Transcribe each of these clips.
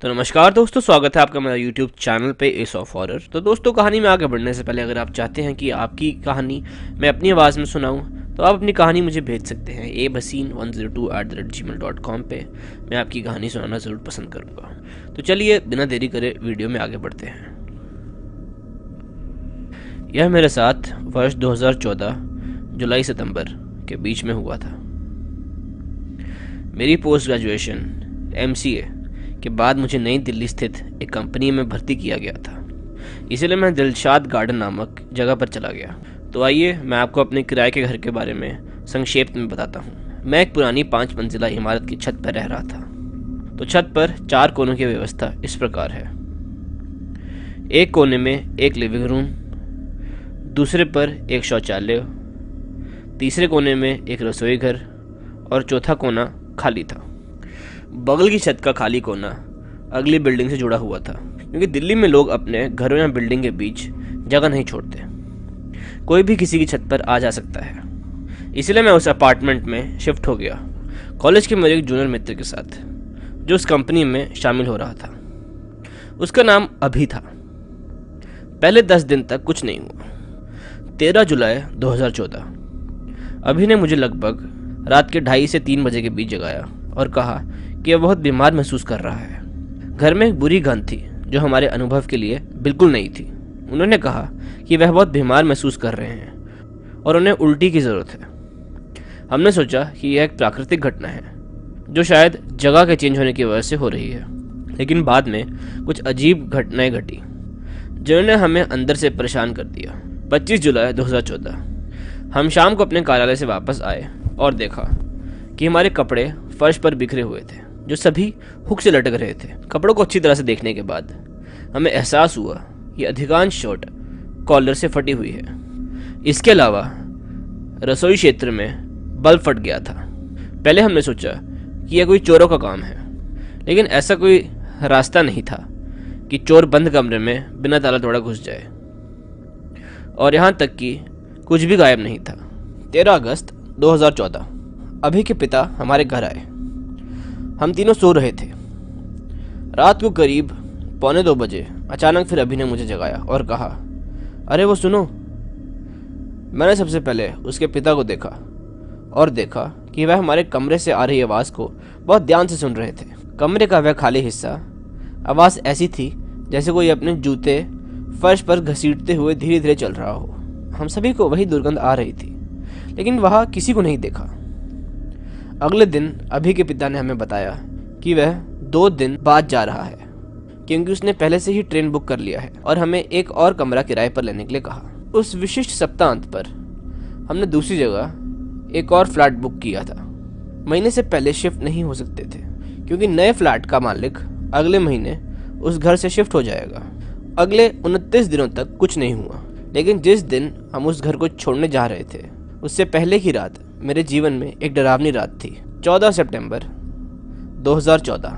तो नमस्कार दोस्तों, स्वागत है आपका मेरा यूट्यूब चैनल पे एस ऑफ हॉरर। तो दोस्तों, कहानी में आगे बढ़ने से पहले अगर आप चाहते हैं कि आपकी कहानी मैं अपनी आवाज़ में सुनाऊं तो आप अपनी कहानी मुझे भेज सकते हैं abhasin102@gmail.com पे। मैं आपकी कहानी सुनाना ज़रूर पसंद करूँगा। तो चलिए बिना देरी करे वीडियो में आगे बढ़ते हैं। यह मेरे साथ वर्ष 2014 जुलाई सितंबर के बीच में हुआ था। मेरी पोस्ट ग्रेजुएशन MCA के बाद मुझे नई दिल्ली स्थित एक कंपनी में भर्ती किया गया था, इसलिए मैं दिलशाद गार्डन नामक जगह पर चला गया। तो आइए मैं आपको अपने किराए के घर के बारे में संक्षेप में बताता हूँ। मैं एक पुरानी 5 मंजिला इमारत की छत पर रह रहा था। तो छत पर 4 कोनों की व्यवस्था इस प्रकार है। एक कोने में एक लिविंग रूम, दूसरे पर एक शौचालय, तीसरे कोने में एक रसोई घर और चौथा कोना खाली था। बगल की छत का खाली कोना अगली बिल्डिंग से जुड़ा हुआ था, क्योंकि दिल्ली में लोग अपने घरों या बिल्डिंग के बीच जगह नहीं छोड़ते। कोई भी किसी की छत पर आ जा सकता है। इसलिए मैं उस अपार्टमेंट में शिफ्ट हो गया कॉलेज के मेरे एक जूनियर मित्र के साथ, जो उस कंपनी में शामिल हो रहा था। उसका नाम अभी था। पहले 10 दिन तक कुछ नहीं हुआ। 13 जुलाई 2014 अभी ने मुझे लगभग रात के 2:30 से 3 बजे के बीच जगाया और कहा कि वह बहुत बीमार महसूस कर रहा है। घर में एक बुरी गंध थी जो हमारे अनुभव के लिए बिल्कुल नहीं थी। उन्होंने कहा कि वह बहुत बीमार महसूस कर रहे हैं और उन्हें उल्टी की ज़रूरत है। हमने सोचा कि यह एक प्राकृतिक घटना है जो शायद जगह के चेंज होने की वजह से हो रही है, लेकिन बाद में कुछ अजीब घटनाएं घटी जिन्होंने हमें अंदर से परेशान कर दिया। 25 जुलाई 2014 हम शाम को अपने कार्यालय से वापस आए और देखा कि हमारे कपड़े फर्श पर बिखरे हुए थे, जो सभी हुक से लटक रहे थे। कपड़ों को अच्छी तरह से देखने के बाद हमें एहसास हुआ कि अधिकांश शर्ट कॉलर से फटी हुई है। इसके अलावा रसोई क्षेत्र में बल्ब फट गया था। पहले हमने सोचा कि यह कोई चोरों का काम है, लेकिन ऐसा कोई रास्ता नहीं था कि चोर बंद कमरे में बिना ताला तोड़ा घुस जाए। और यहाँ तक कि कुछ भी गायब नहीं था। 13 अगस्त 2014 अभी के पिता हमारे घर आए। हम तीनों सो रहे थे। रात को करीब 1:45 बजे अचानक फिर अभी ने मुझे जगाया और कहा, अरे वो सुनो। मैंने सबसे पहले उसके पिता को देखा और देखा कि वह हमारे कमरे से आ रही आवाज़ को बहुत ध्यान से सुन रहे थे। कमरे का वह खाली हिस्सा, आवाज़ ऐसी थी जैसे कोई अपने जूते फर्श पर घसीटते हुए धीरे धीरे चल रहा हो। हम सभी को वही दुर्गंध आ रही थी, लेकिन वहाँ किसी को नहीं देखा। अगले दिन अभी के पिता ने हमें बताया कि वह 2 दिन बाद जा रहा है, क्योंकि उसने पहले से ही ट्रेन बुक कर लिया है और हमें एक और कमरा किराए पर लेने के लिए कहा। उस विशिष्ट सप्ताहांत पर हमने दूसरी जगह एक और फ्लैट बुक किया था। महीने से पहले शिफ्ट नहीं हो सकते थे, क्योंकि नए फ्लैट का मालिक अगले महीने उस घर से शिफ्ट हो जाएगा। अगले 29 दिनों तक कुछ नहीं हुआ, लेकिन जिस दिन हम उस घर को छोड़ने जा रहे थे उससे पहले की रात मेरे जीवन में एक डरावनी रात थी। 14 सितंबर 2014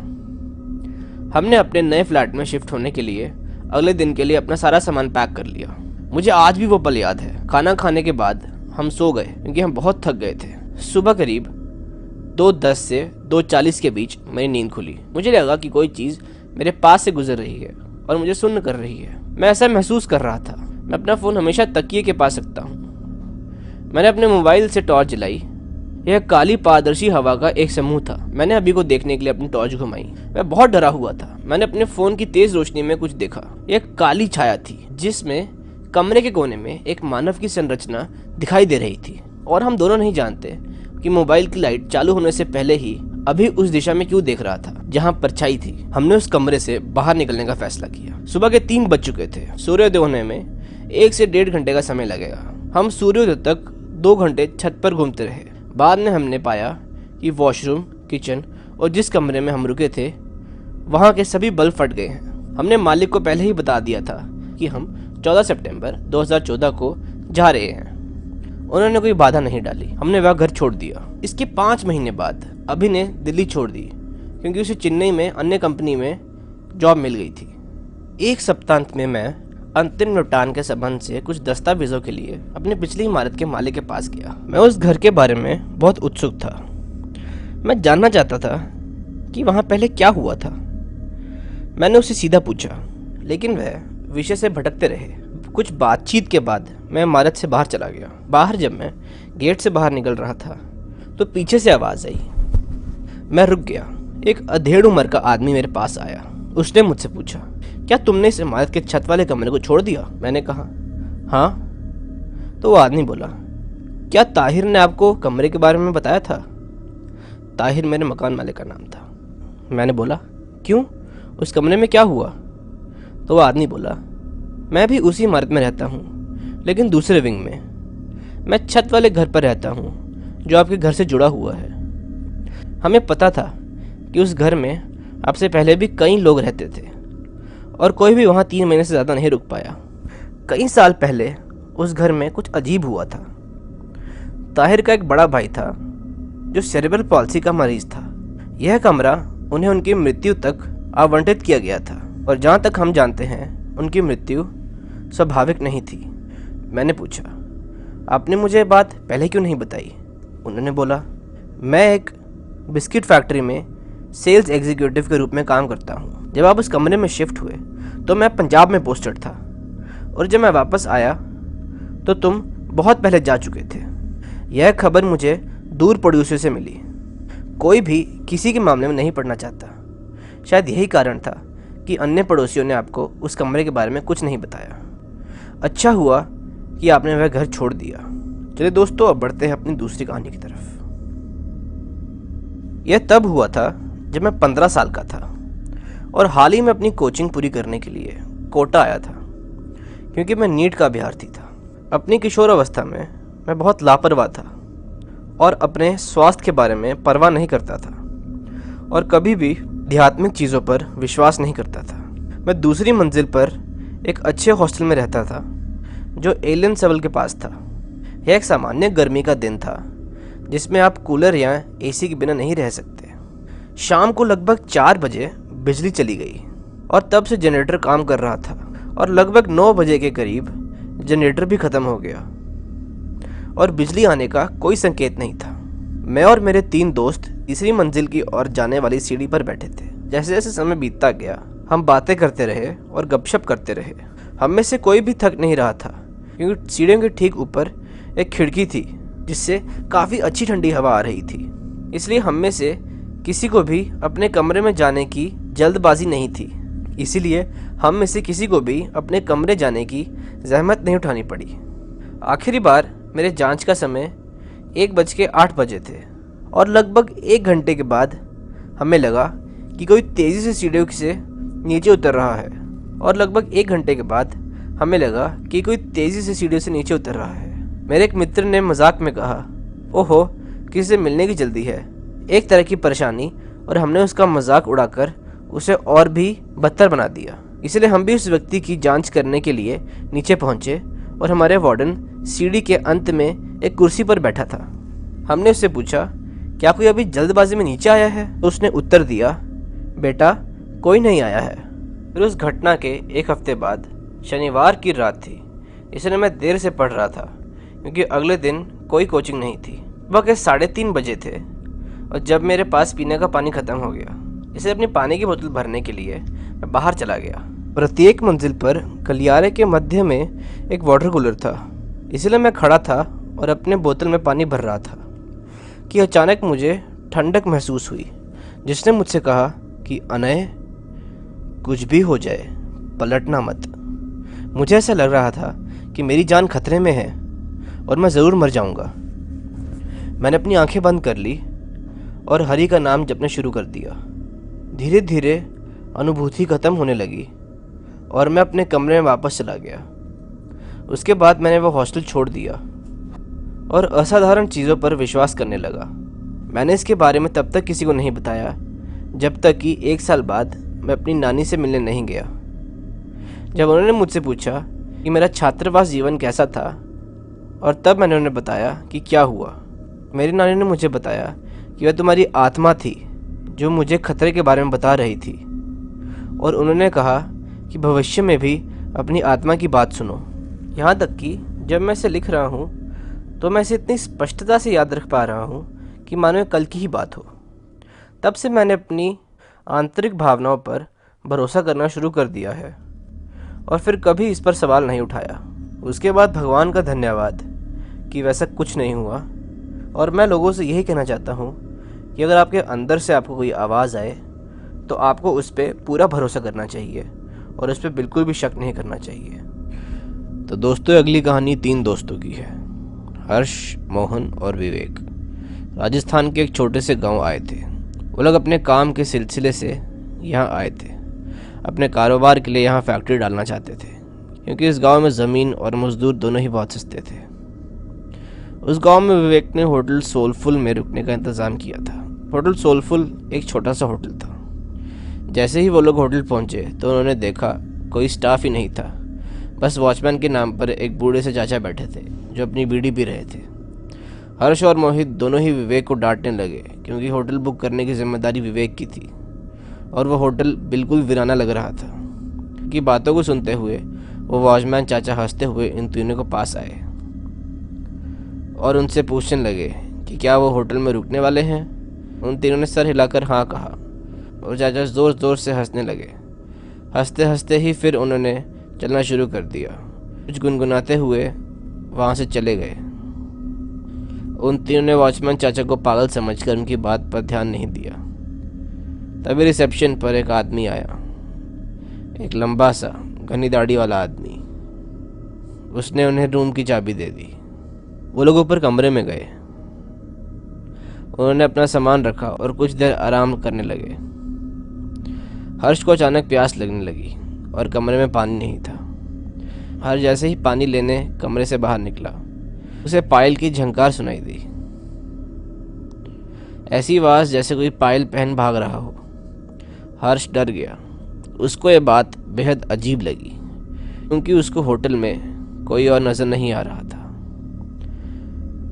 हमने अपने नए फ्लैट में शिफ्ट होने के लिए अगले दिन के लिए अपना सारा सामान पैक कर लिया। मुझे आज भी वो पल याद है। खाना खाने के बाद हम सो गए, क्योंकि हम बहुत थक गए थे। सुबह करीब 2:10 से 2:40 के बीच मेरी नींद खुली। मुझे लगा कि कोई चीज़ मेरे पास से गुजर रही है और मुझे सुन्न कर रही है। मैं ऐसा महसूस कर रहा था। मैं अपना फ़ोन हमेशा तकिए के पास रखता हूँ। मैंने अपने मोबाइल से टॉर्च जलाई। यह काली पारदर्शी हवा का एक समूह था। मैंने अभी को देखने के लिए अपनी टॉर्च घुमाई। मैं बहुत डरा हुआ था। मैंने अपने फ़ोन की तेज़ रोशनी में कुछ देखा। एक काली छाया थी जिसमें कमरे के कोने में एक मानव की संरचना दिखाई दे रही थी। और हम दोनों नहीं जानते कि मोबाइल की लाइट चालू होने से पहले ही अभी उस दिशा में क्यों देख रहा था जहाँ परछाई थी। हमने उस कमरे से बाहर निकलने का फैसला किया। सुबह के 3 बज चुके थे। सूर्योदय होने में 1 से 1.5 घंटे का समय लगेगा। हम सूर्योदय तक 2 घंटे छत पर घूमते रहे। बाद में हमने पाया कि वॉशरूम, किचन और जिस कमरे में हम रुके थे वहाँ के सभी बल्ब फट गए हैं। हमने मालिक को पहले ही बता दिया था कि हम 14 सितंबर 2014 को जा रहे हैं। उन्होंने कोई बाधा नहीं डाली। हमने वह घर छोड़ दिया। इसके 5 महीने बाद अभी ने दिल्ली छोड़ दी, क्योंकि उसे चेन्नई में अन्य कंपनी में जॉब मिल गई थी। एक सप्ताहांत में मैं अंतिम निपटान के संबंध से कुछ दस्तावेजों के लिए अपनी पिछली इमारत के मालिक के पास गया। मैं उस घर के बारे में बहुत उत्सुक था। मैं जानना चाहता था कि वहाँ पहले क्या हुआ था। मैंने उससे सीधा पूछा, लेकिन वह विषय से भटकते रहे। कुछ बातचीत के बाद मैं इमारत से बाहर चला गया। बाहर जब मैं गेट से बाहर निकल रहा था तो पीछे से आवाज़ आई। मैं रुक गया। एक अधेड़ उम्र का आदमी मेरे पास आया। उसने मुझसे पूछा, क्या तुमने इस इमारत के छत वाले कमरे को छोड़ दिया? मैंने कहा, हाँ। तो वो आदमी बोला, क्या ताहिर ने आपको कमरे के बारे में बताया था? ताहिर मेरे मकान मालिक का नाम था। मैंने बोला, क्यों, उस कमरे में क्या हुआ? तो वो आदमी बोला, मैं भी उसी इमारत में रहता हूँ, लेकिन दूसरे विंग में। मैं छत वाले घर पर रहता हूँ जो आपके घर से जुड़ा हुआ है। हमें पता था कि उस घर में आपसे पहले भी कई लोग रहते थे और कोई भी वहाँ 3 महीने से ज़्यादा नहीं रुक पाया। कई साल पहले उस घर में कुछ अजीब हुआ था। ताहिर का एक बड़ा भाई था जो सेरेब्रल पॉल्सी का मरीज था। यह कमरा उन्हें उनकी मृत्यु तक आवंटित किया गया था और जहाँ तक हम जानते हैं उनकी मृत्यु स्वाभाविक नहीं थी। मैंने पूछा, आपने मुझे बात पहले क्यों नहीं बताई? उन्होंने बोला, मैं एक बिस्किट फैक्ट्री में सेल्स एग्जीक्यूटिव के रूप में काम करता हूँ। जब आप उस कमरे में शिफ्ट हुए तो मैं पंजाब में पोस्टेड था और जब मैं वापस आया तो तुम बहुत पहले जा चुके थे। यह खबर मुझे दूर पड़ोसियों से मिली। कोई भी किसी के मामले में नहीं पड़ना चाहता। शायद यही कारण था कि अन्य पड़ोसियों ने आपको उस कमरे के बारे में कुछ नहीं बताया। अच्छा हुआ कि आपने वह घर छोड़ दिया। चलिए दोस्तों, अब बढ़ते हैं अपनी दूसरी कहानी की तरफ। यह तब हुआ था जब मैं 15 साल का था और हाल ही में अपनी कोचिंग पूरी करने के लिए कोटा आया था, क्योंकि मैं नीट का अभ्यर्थी था। अपनी किशोर अवस्था में मैं बहुत लापरवाह था और अपने स्वास्थ्य के बारे में परवाह नहीं करता था और कभी भी आध्यात्मिक चीज़ों पर विश्वास नहीं करता था। मैं दूसरी मंजिल पर एक अच्छे हॉस्टल में रहता था जो एलियन सेवल के पास था। यह एक सामान्य गर्मी का दिन था जिसमें आप कूलर या एसी के बिना नहीं रह सकते। शाम को लगभग 4 बजे बिजली चली गई और तब से जनरेटर काम कर रहा था और लगभग 9 बजे के करीब जनरेटर भी ख़त्म हो गया और बिजली आने का कोई संकेत नहीं था। मैं और मेरे 3 दोस्त तीसरी मंजिल की ओर जाने वाली सीढ़ी पर बैठे थे। जैसे जैसे समय बीतता गया हम बातें करते रहे और गपशप करते रहे। हम में से कोई भी थक नहीं रहा था क्योंकि सीढ़ियों के ठीक ऊपर एक खिड़की थी जिससे काफ़ी अच्छी ठंडी हवा आ रही थी। इसलिए हम में से किसी को भी अपने कमरे में जाने की जल्दबाजी नहीं थी। इसीलिए हम में से किसी को भी अपने कमरे जाने की जहमत नहीं उठानी पड़ी। आखिरी बार मेरे जांच का समय 1:08 थे और लगभग 1 घंटे के बाद हमें लगा कि कोई तेज़ी से सीढ़ियों से नीचे उतर रहा है और लगभग 1 घंटे के बाद हमें लगा कि कोई तेज़ी से सीढ़ियों से नीचे उतर रहा है। मेरे एक मित्र ने मजाक में कहा, ओहो, किसी से मिलने की जल्दी है। एक तरह की परेशानी, और हमने उसका मजाक उड़ाकर उसे और भी बदतर बना दिया। इसलिए हम भी उस व्यक्ति की जांच करने के लिए नीचे पहुंचे और हमारे वार्डन सीढ़ी के अंत में एक कुर्सी पर बैठा था। हमने उससे पूछा, क्या कोई अभी जल्दबाजी में नीचे आया है? तो उसने उत्तर दिया, बेटा, कोई नहीं आया है। फिर उस घटना के 1 हफ्ते बाद शनिवार की रात थी। इसलिए मैं देर से पढ़ रहा था क्योंकि अगले दिन कोई कोचिंग नहीं थी। वह 3:30 बजे थे और जब मेरे पास पीने का पानी ख़त्म हो गया, इसलिए अपनी पानी की बोतल भरने के लिए मैं बाहर चला गया। प्रत्येक मंजिल पर गलियारे के मध्य में एक वाटर कूलर था। इसलिए मैं खड़ा था और अपने बोतल में पानी भर रहा था कि अचानक मुझे ठंडक महसूस हुई, जिसने मुझसे कहा कि अनय, कुछ भी हो जाए पलटना मत। मुझे ऐसा लग रहा था कि मेरी जान खतरे में है और मैं ज़रूर मर जाऊंगा। मैंने अपनी आंखें बंद कर ली और हरि का नाम जपना शुरू कर दिया। धीरे धीरे अनुभूति ख़त्म होने लगी और मैं अपने कमरे में वापस चला गया। उसके बाद मैंने वह हॉस्टल छोड़ दिया और असाधारण चीज़ों पर विश्वास करने लगा। मैंने इसके बारे में तब तक किसी को नहीं बताया जब तक कि 1 साल बाद मैं अपनी नानी से मिलने नहीं गया। जब उन्होंने मुझसे पूछा कि मेरा छात्रावास जीवन कैसा था और तब मैंने उन्हें बताया कि क्या हुआ, मेरी नानी ने मुझे बताया कि वह तुम्हारी आत्मा थी जो मुझे खतरे के बारे में बता रही थी और उन्होंने कहा कि भविष्य में भी अपनी आत्मा की बात सुनो। यहाँ तक कि जब मैं इसे लिख रहा हूँ तो मैं इसे इतनी स्पष्टता से याद रख पा रहा हूँ कि मानो कल की ही बात हो। तब से मैंने अपनी आंतरिक भावनाओं पर भरोसा करना शुरू कर दिया है और फिर कभी इस पर सवाल नहीं उठाया। उसके बाद भगवान का धन्यवाद कि वैसा कुछ नहीं हुआ। और मैं लोगों से यही कहना चाहता हूँ कि अगर आपके अंदर से आपको कोई आवाज़ आए तो आपको उस पर पूरा भरोसा करना चाहिए और उस पर बिल्कुल भी शक नहीं करना चाहिए। तो दोस्तों, अगली कहानी 3 दोस्तों की है, हर्ष, मोहन और विवेक। राजस्थान के एक छोटे से गांव आए थे। वो लोग अपने काम के सिलसिले से यहाँ आए थे। अपने कारोबार के लिए यहाँ फैक्ट्री डालना चाहते थे क्योंकि इस गांव में ज़मीन और मजदूर दोनों ही बहुत सस्ते थे। उस गांव में विवेक ने होटल सोलफुल में रुकने का इंतज़ाम किया था। होटल सोलफुल एक छोटा सा होटल था। जैसे ही वो लोग होटल पहुँचे तो उन्होंने देखा कोई स्टाफ ही नहीं था, बस वॉचमैन के नाम पर एक बूढ़े से चाचा बैठे थे जो अपनी बीड़ी पी रहे थे। हर्ष और मोहित दोनों ही विवेक को डांटने लगे क्योंकि होटल बुक करने की जिम्मेदारी विवेक की थी और वह होटल बिल्कुल वीराना लग रहा था। कि बातों को सुनते हुए वो वॉचमैन चाचा हंसते हुए इन तीनों को पास आए और उनसे पूछने लगे कि क्या वो होटल में रुकने वाले हैं। उन तीनों ने सर हिलाकर हाँ कहा और चाचा ज़ोर ज़ोर से हंसने लगे। हंसते हंसते ही फिर उन्होंने चलना शुरू कर दिया। कुछ गुनगुनाते हुए वहाँ से चले गए। उन तीनों ने वॉचमैन चाचा को पागल समझकर उनकी बात पर ध्यान नहीं दिया। तभी रिसेप्शन पर एक आदमी आया, एक लंबा सा घनी दाढ़ी वाला आदमी। उसने उन्हें रूम की चाबी दे दी। वो लोग ऊपर कमरे में गए। उन्होंने अपना सामान रखा और कुछ देर आराम करने लगे। हर्ष को अचानक प्यास लगने लगी और कमरे में पानी नहीं था। हर्ष जैसे ही पानी लेने कमरे से बाहर निकला, उसे पायल की झंकार सुनाई दी। ऐसी आवाज़ जैसे कोई पायल पहन भाग रहा हो। हर्ष डर गया। उसको ये बात बेहद अजीब लगी क्योंकि उसको होटल में कोई और नज़र नहीं आ रहा था।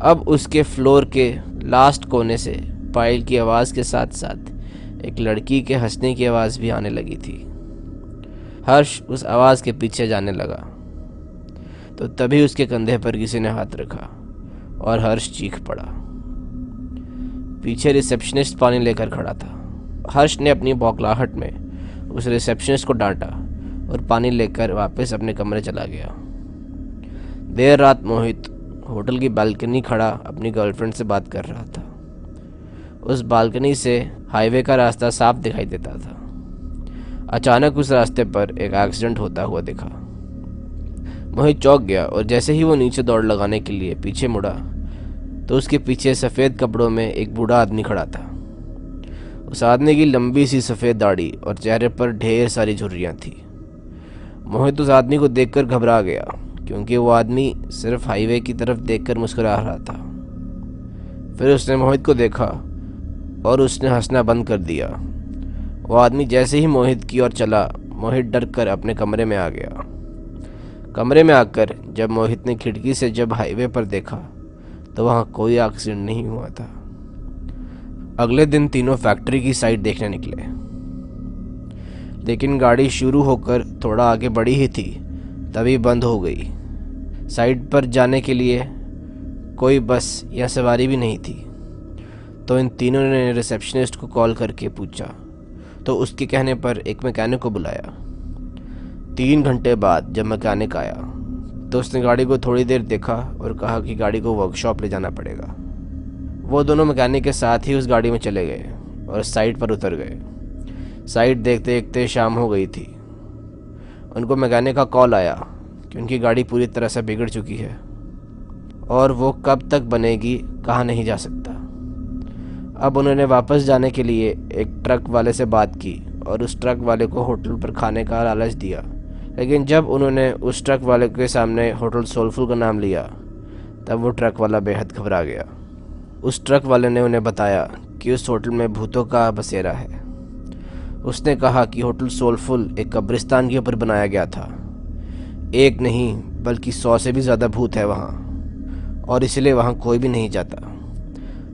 अब उसके फ्लोर के लास्ट कोने से पायल की आवाज़ के साथ साथ एक लड़की के हंसने की आवाज़ भी आने लगी थी। हर्ष उस आवाज़ के पीछे जाने लगा तो तभी उसके कंधे पर किसी ने हाथ रखा और हर्ष चीख पड़ा। पीछे रिसेप्शनिस्ट पानी लेकर खड़ा था। हर्ष ने अपनी बौखलाहट में उस रिसेप्शनिस्ट को डांटा और पानी लेकर वापस अपने कमरे चला गया। देर रात मोहित होटल की बालकनी खड़ा अपनी गर्लफ्रेंड से बात कर रहा था। उस बालकनी से हाईवे का रास्ता साफ दिखाई देता था। अचानक उस रास्ते पर एक एक्सीडेंट होता हुआ दिखा। मोहित चौंक गया और जैसे ही वो नीचे दौड़ लगाने के लिए पीछे मुड़ा तो उसके पीछे सफ़ेद कपड़ों में एक बूढ़ा आदमी खड़ा था। उस आदमी की लंबी सी सफ़ेद दाढ़ी और चेहरे पर ढेर सारी झुर्रियाँ थी। मोहित उस आदमी को देखकर घबरा गया क्योंकि वो आदमी सिर्फ हाईवे की तरफ देखकर मुस्कुरा रहा था। फिर उसने मोहित को देखा और उसने हंसना बंद कर दिया। वो आदमी जैसे ही मोहित की ओर चला, मोहित डर कर अपने कमरे में आ गया। कमरे में आकर जब मोहित ने खिड़की से जब हाईवे पर देखा तो वहाँ कोई एक्सीडेंट नहीं हुआ था। अगले दिन तीनों फैक्ट्री की साइट देखने निकले, लेकिन गाड़ी शुरू होकर थोड़ा आगे बढ़ी ही थी तभी बंद हो गई। साइट पर जाने के लिए कोई बस या सवारी भी नहीं थी। तो इन तीनों ने रिसेप्शनिस्ट को कॉल करके पूछा तो उसके कहने पर एक मैकेनिक को बुलाया। 3 घंटे बाद जब मैकेनिक आया तो उसने गाड़ी को थोड़ी देर देखा और कहा कि गाड़ी को वर्कशॉप ले जाना पड़ेगा। वो दोनों मैकेनिक के साथ ही उस गाड़ी में चले गए और साइट पर उतर गए। साइट देखते देखते शाम हो गई थी। उनको मैकेनिक का कॉल आया कि उनकी गाड़ी पूरी तरह से बिगड़ चुकी है और वो कब तक बनेगी कहा नहीं जा सकता। अब उन्होंने वापस जाने के लिए एक ट्रक वाले से बात की और उस ट्रक वाले को होटल पर खाने का लालच दिया, लेकिन जब उन्होंने उस ट्रक वाले के सामने होटल सोलफुल का नाम लिया तब वो ट्रक वाला बेहद घबरा गया। उस ट्रक वाले ने उन्हें बताया कि उस होटल में भूतों का बसेरा है। उसने कहा कि होटल सोलफुल एक कब्रिस्तान के ऊपर बनाया गया था। एक नहीं बल्कि 100 से भी ज़्यादा भूत है वहाँ और इसलिए वहाँ कोई भी नहीं जाता।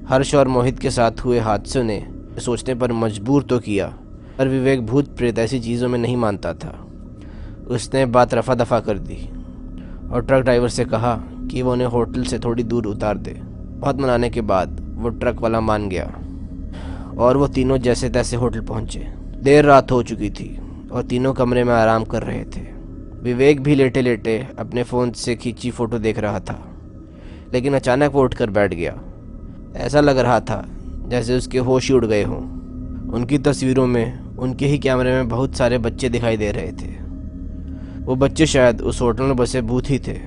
हर्ष और मोहित के साथ हुए हादसों ने सोचने पर मजबूर तो किया, पर विवेक भूत प्रेत ऐसी चीज़ों में नहीं मानता था। उसने बात रफा दफा कर दी और ट्रक ड्राइवर से कहा कि वो उन्हें होटल से थोड़ी दूर उतार दे। बहुत मनाने के बाद वो ट्रक वाला मान गया और वो तीनों जैसे तैसे होटल पहुंचे। देर रात हो चुकी थी। और तीनों कमरे में आराम कर रहे थे। विवेक भी लेटे लेटे अपने फ़ोन से खींची फ़ोटो देख रहा था, लेकिन अचानक वो उठकर बैठ गया। ऐसा लग रहा था जैसे उसके होश ही उड़ गए हों। उनकी तस्वीरों में उनके ही कैमरे में बहुत सारे बच्चे दिखाई दे रहे थे। वो बच्चे शायद उस होटल में बसे भूत ही थे।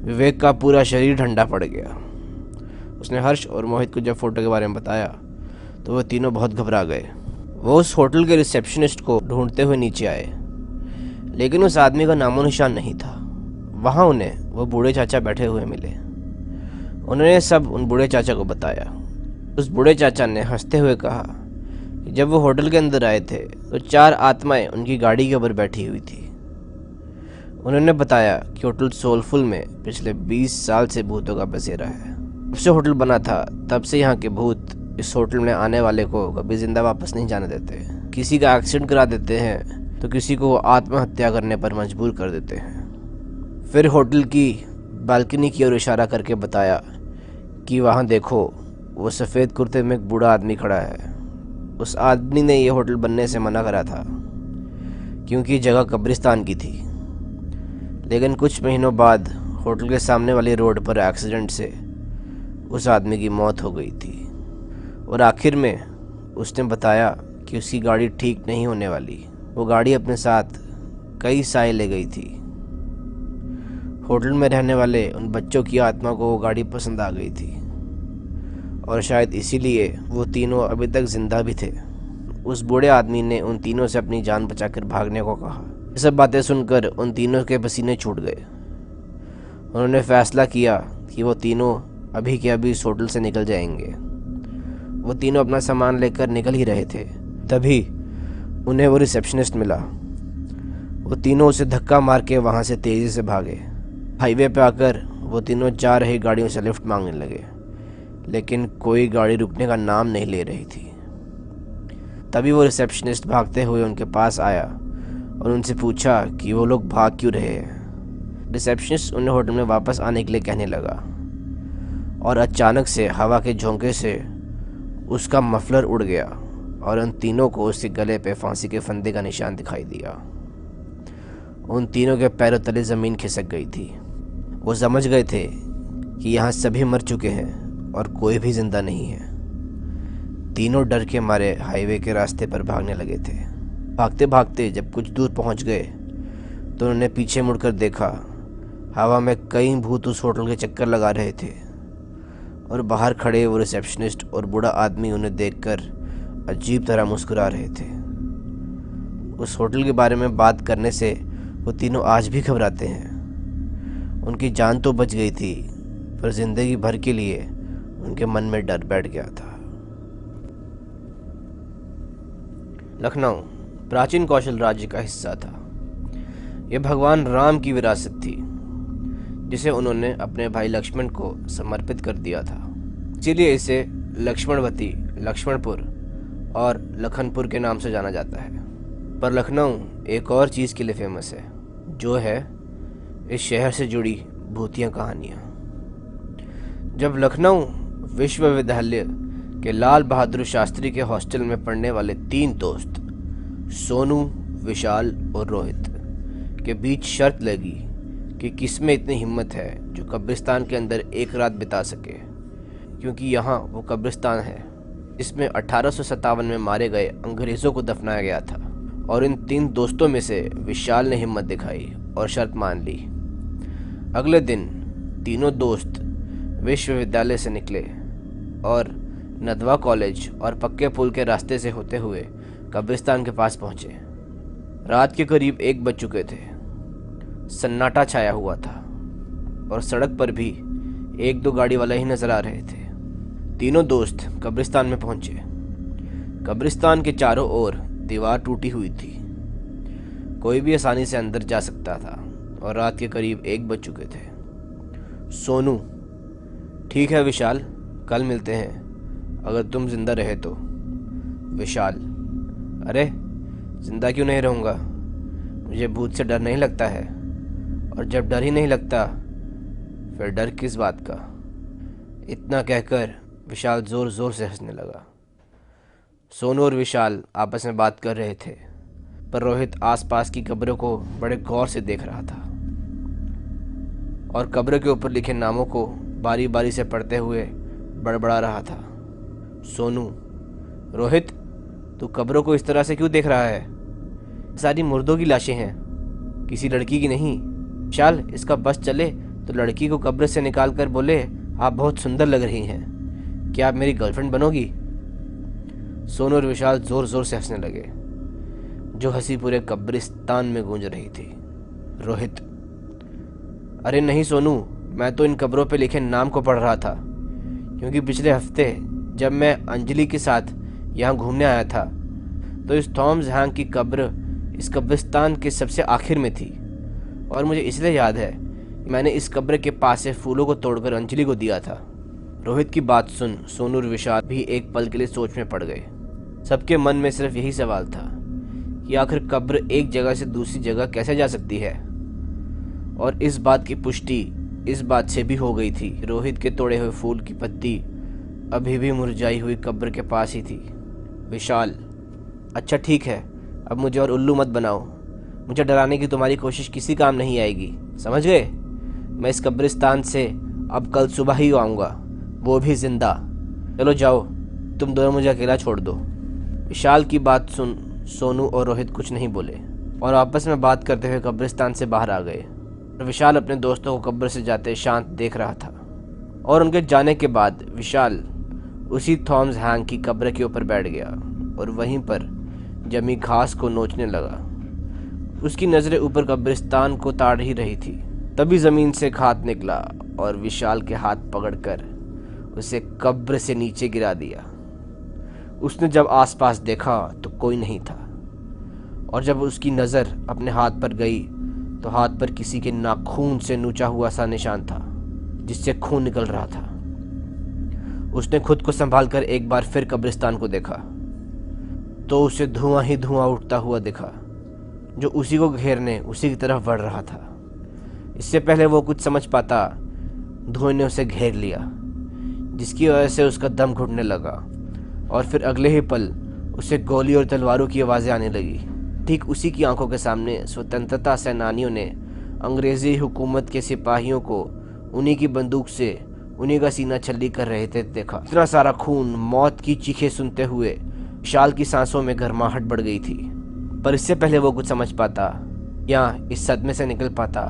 विवेक का पूरा शरीर ठंडा पड़ गया। उसने हर्ष और मोहित को जब फ़ोटो के बारे में बताया तो वो तीनों बहुत घबरा गए। वो उस होटल के रिसेप्शनिस्ट को ढूंढते हुए नीचे आए, लेकिन उस आदमी का नामो निशान नहीं था। वहाँ उन्हें वो बूढ़े चाचा बैठे हुए मिले। उन्होंने सब उन बूढ़े चाचा को बताया। उस बूढ़े चाचा ने हंसते हुए कहा कि जब वो होटल के अंदर आए थे तो 4 आत्माएं उनकी गाड़ी के ऊपर बैठी हुई थी। उन्होंने बताया कि होटल सोलफुल में पिछले 20 साल से भूतों का बसेरा है। जब से होटल बना था तब से यहाँ के भूत इस होटल में आने वाले को कभी जिंदा वापस नहीं जाने देते। किसी का एक्सीडेंट करा देते हैं तो किसी को आत्महत्या करने पर मजबूर कर देते हैं। फिर होटल की बालकनी की ओर इशारा करके बताया कि वहाँ देखो, वो सफ़ेद कुर्ते में एक बूढ़ा आदमी खड़ा है। उस आदमी ने ये होटल बनने से मना करा था क्योंकि जगह कब्रिस्तान की थी, लेकिन कुछ महीनों बाद होटल के सामने वाली रोड पर एक्सीडेंट से उस आदमी की मौत हो गई थी। और आखिर में उसने बताया कि उसकी गाड़ी ठीक नहीं होने वाली। वो गाड़ी अपने साथ कई साए ले गई थी। होटल में रहने वाले उन बच्चों की आत्मा को वो गाड़ी पसंद आ गई थी और शायद इसीलिए वो तीनों अभी तक जिंदा भी थे। उस बूढ़े आदमी ने उन तीनों से अपनी जान बचाकर भागने को कहा। ये सब बातें सुनकर उन तीनों के पसीने छूट गए। उन्होंने फैसला किया कि वो तीनों अभी के अभी इस होटल से निकल जाएंगे। वो तीनों अपना सामान लेकर निकल ही रहे थे, तभी उन्हें वो रिसेप्शनिस्ट मिला। वो तीनों उसे धक्का मार के वहाँ से तेज़ी से भागे। हाईवे पे आकर वो तीनों जा रही गाड़ियों से लिफ्ट मांगने लगे, लेकिन कोई गाड़ी रुकने का नाम नहीं ले रही थी। तभी वो रिसेप्शनिस्ट भागते हुए उनके पास आया और उनसे पूछा कि वो लोग भाग क्यों रहे हैं। रिसेप्शनिस्ट उन्हें होटल में वापस आने के लिए कहने लगा और अचानक से हवा के झोंके से उसका मफलर उड़ गया और उन तीनों को उसके गले पे फांसी के फंदे का निशान दिखाई दिया। उन तीनों के पैरों तले ज़मीन खिसक गई थी। वो समझ गए थे कि यहाँ सभी मर चुके हैं और कोई भी जिंदा नहीं है। तीनों डर के मारे हाईवे के रास्ते पर भागने लगे थे। भागते भागते जब कुछ दूर पहुँच गए तो उन्होंने पीछे मुड़कर देखा। हवा में कई भूत उस होटल के चक्कर लगा रहे थे और बाहर खड़े वो रिसेप्शनिस्ट और बूढ़ा आदमी उन्हें देखकर अजीब तरह मुस्कुरा रहे थे। उस होटल के बारे में बात करने से वो तीनों आज भी घबराते हैं। उनकी जान तो बच गई थी, पर जिंदगी भर के लिए उनके मन में डर बैठ गया था। लखनऊ प्राचीन कौशल राज्य का हिस्सा था। यह भगवान राम की विरासत थी, जिसे उन्होंने अपने भाई लक्ष्मण को समर्पित कर दिया था। इसीलिए इसे लक्ष्मणवती, लक्ष्मणपुर और लखनपुर के नाम से जाना जाता है। पर लखनऊ एक और चीज़ के लिए फेमस है, जो है इस शहर से जुड़ी भूतिया कहानियाँ। जब लखनऊ विश्वविद्यालय के लाल बहादुर शास्त्री के हॉस्टल में पढ़ने वाले 3 दोस्त सोनू, विशाल और रोहित के बीच शर्त लगी कि किसमें इतनी हिम्मत है जो कब्रिस्तान के अंदर एक रात बिता सके, क्योंकि यहाँ वो कब्रिस्तान है इसमें 1857 में मारे गए अंग्रेज़ों को दफनाया गया था। और इन 3 दोस्तों में से विशाल ने हिम्मत दिखाई और शर्त मान ली। अगले दिन तीनों दोस्त विश्वविद्यालय से निकले और नदवा कॉलेज और पक्के पुल के रास्ते से होते हुए कब्रिस्तान के पास पहुंचे। रात के करीब 1 बज चुके थे। सन्नाटा छाया हुआ था और सड़क पर भी 1-2 गाड़ी वाले ही नजर आ रहे थे। तीनों दोस्त कब्रिस्तान में पहुंचे। कब्रिस्तान के चारों ओर दीवार टूटी हुई थी। कोई भी आसानी से अंदर जा सकता था और रात के करीब 1 बज चुके थे। सोनू: ठीक है विशाल, कल मिलते हैं अगर तुम जिंदा रहे तो। विशाल: अरे जिंदा क्यों नहीं रहूँगा, मुझे भूत से डर नहीं लगता है, और जब डर ही नहीं लगता फिर डर किस बात का। इतना कहकर विशाल ज़ोर ज़ोर से हंसने लगा। सोनू और विशाल आपस में बात कर रहे थे पर रोहित आसपास की कब्रों को बड़े गौर से देख रहा था और कब्र के ऊपर लिखे नामों को बारी बारी से पढ़ते हुए बड़बड़ा रहा था। सोनू, रोहित, तू कब्रों को इस तरह से क्यों देख रहा है? सारी मुर्दों की लाशें हैं, किसी लड़की की नहीं। विशाल, इसका बस चले तो लड़की को कब्र से निकाल कर बोले, आप बहुत सुंदर लग रही हैं, क्या आप मेरी गर्लफ्रेंड बनोगी? सोनू और विशाल जोर जोर से हंसने लगे, जो हंसी पूरे कब्रिस्तान में गूंज रही थी। रोहित, अरे नहीं सोनू, मैं तो इन कब्रों पे लिखे नाम को पढ़ रहा था, क्योंकि पिछले हफ्ते जब मैं अंजलि के साथ यहाँ घूमने आया था तो इस थॉमस हैंक की कब्र इस कब्रिस्तान के सबसे आखिर में थी, और मुझे इसलिए याद है कि मैंने इस कब्र के पास से फूलों को तोड़कर अंजलि को दिया था। रोहित की बात सुन सोनू और विशाल भी एक पल के लिए सोच में पड़ गए। सबके मन में सिर्फ यही सवाल था कि आखिर कब्र एक जगह से दूसरी जगह कैसे जा सकती है, और इस बात की पुष्टि इस बात से भी हो गई थी। रोहित के तोड़े हुए फूल की पत्ती अभी भी मुरझाई हुई कब्र के पास ही थी। विशाल, अच्छा ठीक है, अब मुझे और उल्लू मत बनाओ, मुझे डराने की तुम्हारी कोशिश किसी काम नहीं आएगी, समझ गए? मैं इस कब्रिस्तान से अब कल सुबह ही आऊँगा, वो भी जिंदा। चलो जाओ, तुम दोनों मुझे अकेला छोड़ दो। विशाल की बात सुन सोनू और रोहित कुछ नहीं बोले और आपस में बात करते हुए कब्रिस्तान से बाहर आ गए। विशाल अपने दोस्तों को कब्र से जाते शांत देख रहा था, और उनके जाने के बाद विशाल उसी थॉमस हैंक की कब्र के ऊपर बैठ गया और वहीं पर जमी घास को नोचने लगा। उसकी नज़रें ऊपर कब्रिस्तान को ताड़ ही रही थी। तभी ज़मीन से एक हाथ निकला और विशाल के हाथ पकड़कर उसे कब्र से नीचे गिरा दिया। उसने जब आसपास देखा तो कोई नहीं था, और जब उसकी नज़र अपने हाथ पर गई तो हाथ पर किसी के नाखून से नोचा हुआ सा निशान था, जिससे खून निकल रहा था। उसने खुद को संभालकर एक बार फिर कब्रिस्तान को देखा तो उसे धुआं ही धुआं उठता हुआ दिखा, जो उसी को घेरने उसी की तरफ बढ़ रहा था। इससे पहले वो कुछ समझ पाता, धुएं ने उसे घेर लिया, जिसकी वजह से उसका दम घुटने लगा, और फिर अगले ही पल उसे गोली और तलवारों की आवाज़ें आने लगी। ठीक उसी की आंखों के सामने स्वतंत्रता सेनानियों ने अंग्रेजी हुकूमत के सिपाहियों को उन्हीं की बंदूक से उन्हीं का सीना छल्ली कर रहे थे देखा। इतना सारा खून, मौत की चीखें सुनते हुए विशाल की सांसों में गर्माहट बढ़ गई थी। पर इससे पहले वो कुछ समझ पाता या इस सदमे से निकल पाता,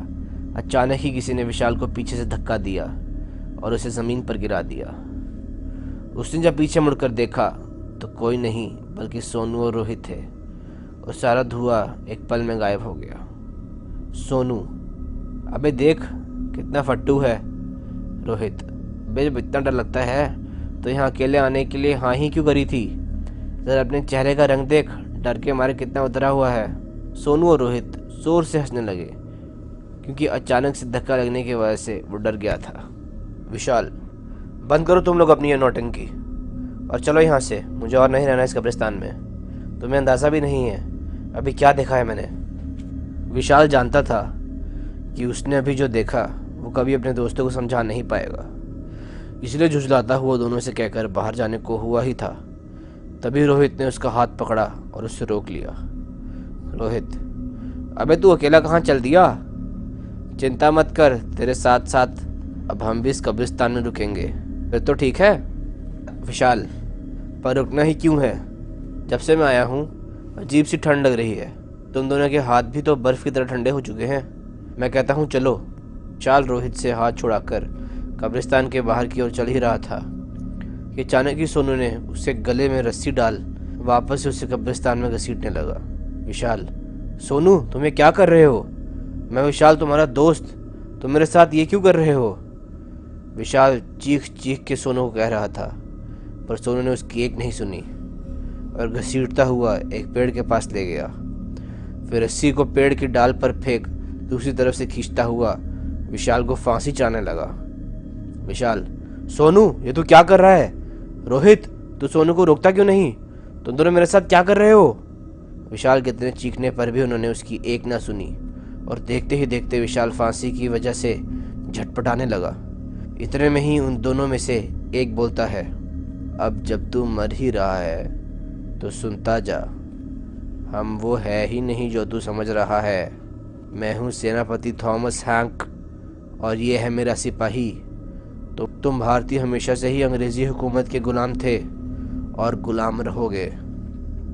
अचानक ही किसी ने विशाल को पीछे से धक्का दिया और उसे ज़मीन पर गिरा दिया। उसने जब पीछे मुड़कर देखा तो कोई नहीं बल्कि सोनू और रोहित थे, और सारा धुआं एक पल में गायब हो गया। सोनू, अबे देख कितना फट्टू है। रोहित, बे जब इतना डर लगता है तो यहाँ अकेले आने के लिए हाँ ही क्यों करी थी? जरा अपने चेहरे का रंग देख, डर के मारे कितना उतरा हुआ है। सोनू और रोहित जोर से हंसने लगे, क्योंकि अचानक से धक्का लगने की वजह से वो डर गया था। विशाल, बंद करो तुम लोग अपनी ये नौटंकी और चलो यहाँ से, मुझे और नहीं रहना इस कब्रिस्तान में। तुम्हें अंदाज़ा भी नहीं है अभी क्या देखा है मैंने। विशाल जानता था कि उसने अभी जो देखा वो कभी अपने दोस्तों को समझा नहीं पाएगा, इसलिए झुंझलाता हुआ दोनों से कहकर बाहर जाने को हुआ ही था। तभी रोहित ने उसका हाथ पकड़ा और उससे रोक लिया। रोहित, अबे तू अकेला कहाँ चल दिया? चिंता मत कर, तेरे साथ साथ अब हम भी इस कब्रिस्तान में रुकेंगे, फिर तो ठीक है। विशाल, पर रुकना ही क्यों है? जब से मैं आया हूँ अजीब सी ठंड लग रही है, तुम दोनों के हाथ भी तो बर्फ़ की तरह ठंडे हो चुके हैं। मैं कहता हूँ चलो। विशाल रोहित से हाथ छुड़ाकर कब्रिस्तान के बाहर की ओर चल ही रहा था कि अचानक ही सोनू ने उसे गले में रस्सी डाल वापस से उसे कब्रिस्तान में घसीटने लगा। विशाल, सोनू तुम क्या कर रहे हो? मैं विशाल तुम्हारा दोस्त, तुम मेरे साथ ये क्यों कर रहे हो? विशाल चीख चीख के सोनू को कह रहा था, पर सोनू ने उसकी एक नहीं सुनी और घसीटता हुआ एक पेड़ के पास ले गया। फिर रस्सी को पेड़ की डाल पर फेंक दूसरी तरफ से खींचता हुआ विशाल को फांसी चाहने लगा। विशाल, सोनू ये तू क्या कर रहा है? रोहित, तू सोनू को रोकता क्यों नहीं? तुम दोनों मेरे साथ क्या कर रहे हो? विशाल के इतने चीखने पर भी उन्होंने उसकी एक ना सुनी, और देखते ही देखते विशाल फांसी की वजह से झटपटाने लगा। इतने में ही उन दोनों में से एक बोलता है, अब जब तू मर ही रहा है तो सुनता जा, हम वो है ही नहीं जो तू समझ रहा है। मैं हूँ सेनापति थॉमस हैंक और ये है मेरा सिपाही। तो तुम भारतीय हमेशा से ही अंग्रेजी हुकूमत के गुलाम थे और गुलाम रहोगे।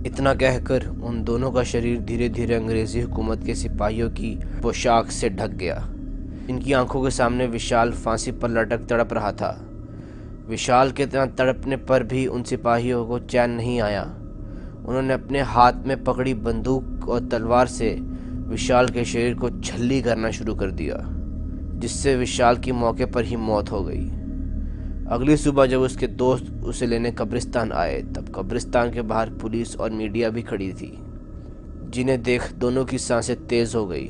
इतना कहकर उन दोनों का शरीर धीरे धीरे अंग्रेजी हुकूमत के सिपाहियों की पोशाक से ढक गया। इनकी आंखों के सामने विशाल फांसी पर लटक तड़प रहा था। विशाल के इतना तड़पने पर भी उन सिपाहियों को चैन नहीं आया। उन्होंने अपने हाथ में पकड़ी बंदूक और तलवार से विशाल के शरीर को छल्ली करना शुरू कर दिया, जिससे विशाल की मौके पर ही मौत हो गई। अगली सुबह जब उसके दोस्त उसे लेने कब्रिस्तान आए, तब कब्रिस्तान के बाहर पुलिस और मीडिया भी खड़ी थी, जिन्हें देख दोनों की सांसें तेज हो गई।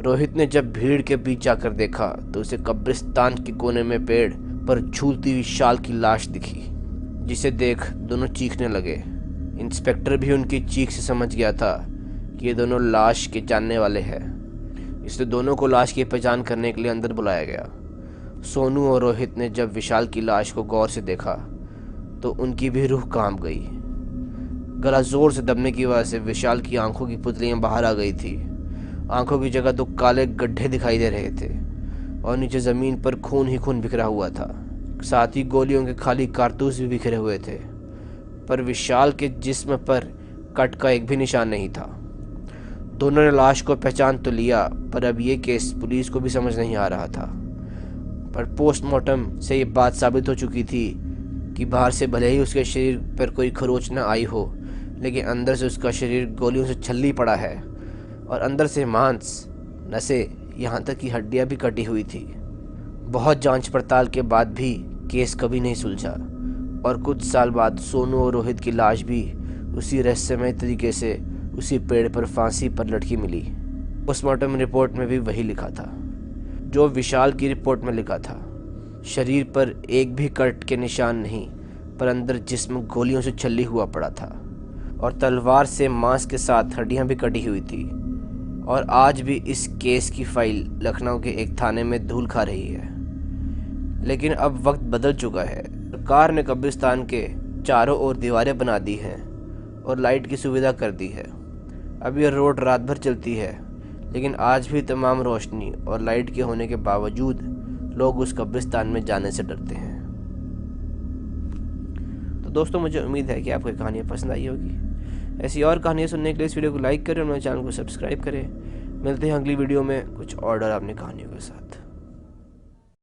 रोहित ने जब भीड़ के बीच जाकर देखा तो उसे कब्रिस्तान के कोने में पेड़ पर झूलती विशाल की लाश दिखी, जिसे देख दोनों चीखने लगे। इंस्पेक्टर भी उनकी चीख से समझ गया था कि ये दोनों लाश के जानने वाले हैं, इसलिए दोनों को लाश की पहचान करने के लिए अंदर बुलाया गया। सोनू और रोहित ने जब विशाल की लाश को गौर से देखा तो उनकी भी रूह कांप गई। गला जोर से दबने की वजह से विशाल की आंखों की पुतलियां बाहर आ गई थी। आंखों की जगह 2 काले गड्ढे दिखाई दे रहे थे और नीचे जमीन पर खून ही खून बिखरा हुआ था। साथ ही गोलियों के खाली कारतूस भी बिखरे हुए थे, पर विशाल के जिस्म पर कट का एक भी निशान नहीं था। दोनों ने लाश को पहचान तो लिया, पर अब ये केस पुलिस को भी समझ नहीं आ रहा था। पर पोस्टमार्टम से ये बात साबित हो चुकी थी कि बाहर से भले ही उसके शरीर पर कोई खरोच न आई हो, लेकिन अंदर से उसका शरीर गोलियों से छल्ली पड़ा है और अंदर से मांस, नसें, यहाँ तक कि हड्डियाँ भी कटी हुई थी। बहुत जांच पड़ताल के बाद भी केस कभी नहीं सुलझा और कुछ साल बाद सोनू और रोहित की लाश भी उसी रहस्यमय तरीके से उसी पेड़ पर फांसी पर लटकी मिली। पोस्टमार्टम रिपोर्ट में भी वही लिखा था जो विशाल की रिपोर्ट में लिखा था। शरीर पर एक भी कट के निशान नहीं, पर अंदर जिस्म गोलियों से छल्ली हुआ पड़ा था और तलवार से मांस के साथ हड्डियां भी कटी हुई थी। और आज भी इस केस की फाइल लखनऊ के एक थाने में धूल खा रही है। लेकिन अब वक्त बदल चुका है। सरकार ने कब्रिस्तान के चारों ओर दीवारें बना दी हैं और लाइट की सुविधा कर दी है। अब यह रोड रात भर चलती है, लेकिन आज भी तमाम रोशनी और लाइट के होने के बावजूद लोग उस कब्रिस्तान में जाने से डरते हैं। तो दोस्तों, मुझे उम्मीद है कि आपको कहानियाँ पसंद आई होगी। ऐसी और कहानियाँ सुनने के लिए इस वीडियो को लाइक करें और मेरे चैनल को सब्सक्राइब करें। मिलते हैं अगली वीडियो में कुछ और डरावनी कहानियों के साथ।